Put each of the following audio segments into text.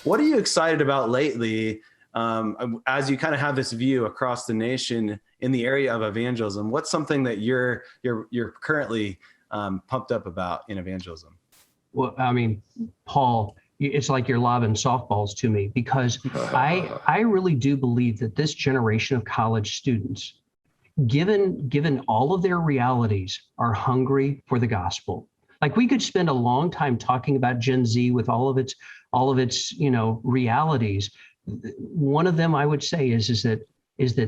What are you excited about lately? As you kind of have this view across the nation in the area of evangelism, what's something that you're currently pumped up about in evangelism? Well, I mean, Paul, it's like you're lobbing softballs to me, because I really do believe that this generation of college students, given all of their realities, are hungry for the gospel. Like, we could spend a long time talking about Gen Z with all of its realities. One of them, I would say, is that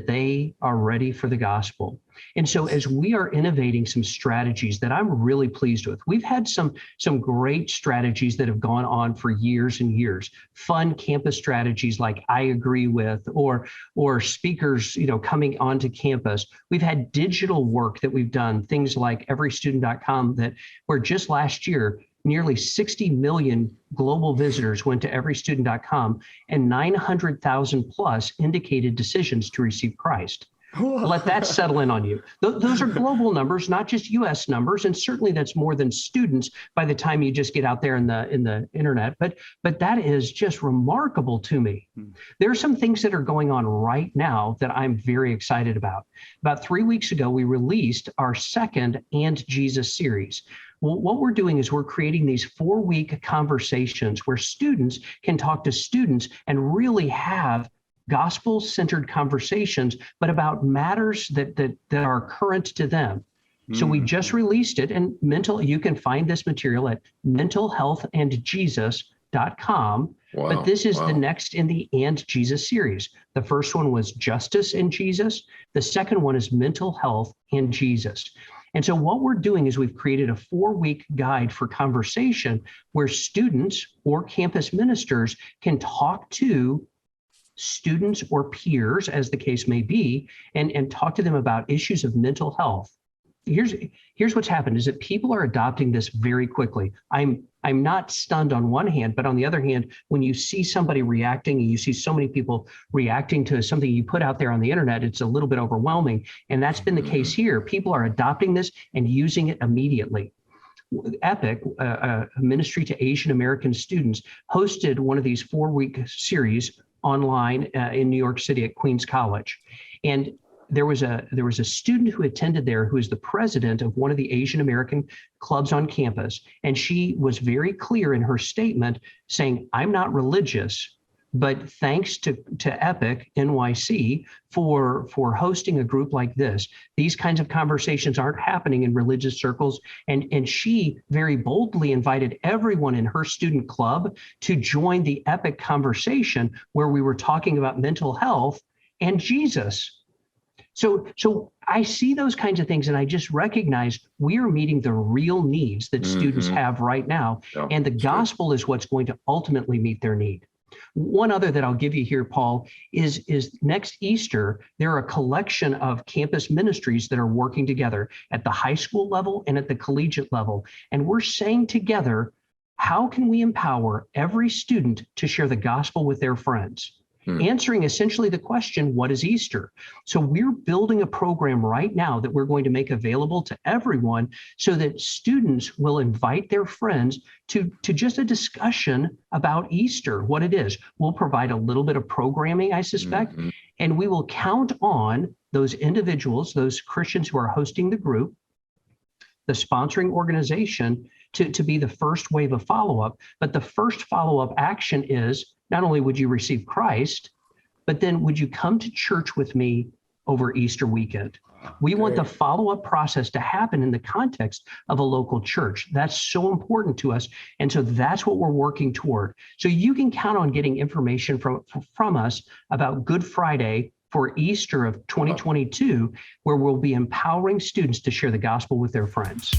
they are ready for the gospel. And so as we are innovating some strategies that I'm really pleased with, we've had some great strategies that have gone on for years and years. Fun campus strategies like I Agree With, or speakers, coming onto campus. We've had digital work that we've done, things like everystudent.com, where just last year, nearly 60 million global visitors went to everystudent.com, and 900,000 plus indicated decisions to receive Christ. Let that settle in on you. Those are global numbers, not just US numbers. And certainly that's more than students by the time you just get out there in the internet. But that is just remarkable to me. There are some things that are going on right now that I'm very excited about. About 3 weeks ago, we released our second And Jesus series. Well, what we're doing is we're creating these 4-week conversations where students can talk to students and really have gospel-centered conversations, but about matters that are current to them. So we just released it, and you can find this material at mentalhealthandjesus.com. Wow, but this is the next in the And Jesus series. The first one was Justice and Jesus. The second one is Mental Health and Jesus. And so what we're doing is we've created a 4-week guide for conversation where students or campus ministers can talk to students or peers, as the case may be, and talk to them about issues of mental health. Here's what's happened is that people are adopting this very quickly. I'm not stunned on one hand, but on the other hand, when you see somebody reacting and you see so many people reacting to something you put out there on the internet, it's a little bit overwhelming. And that's been the case here. People are adopting this and using it immediately. Epic, a ministry to Asian American students, hosted one of these 4-week series online in New York City at Queens College. And there was a student who attended there who is the president of one of the Asian American clubs on campus. And she was very clear in her statement saying, I'm not religious, but thanks to Epic NYC for hosting a group like this. These kinds of conversations aren't happening in religious circles. And she very boldly invited everyone in her student club to join the Epic conversation where we were talking about mental health and Jesus. So I see those kinds of things, and I just recognize we are meeting the real needs that students have right now. Yeah, and the gospel is what's going to ultimately meet their need. One other that I'll give you here, Paul, is next Easter, there are a collection of campus ministries that are working together at the high school level and at the collegiate level. And we're saying together, how can we empower every student to share the gospel with their friends? Answering essentially the question, what is Easter? So we're building a program right now that we're going to make available to everyone so that students will invite their friends to just a discussion about Easter, what it is. We'll provide a little bit of programming, I suspect, and we will count on those individuals, those Christians who are hosting the group, the sponsoring organization, to be the first wave of follow-up. But the first follow-up action is, not only would you receive Christ, but then would you come to church with me over Easter weekend? We want the follow-up process to happen in the context of a local church. That's so important to us. And so that's what we're working toward. So you can count on getting information from us about Good Friday for Easter of 2022, where we'll be empowering students to share the gospel with their friends.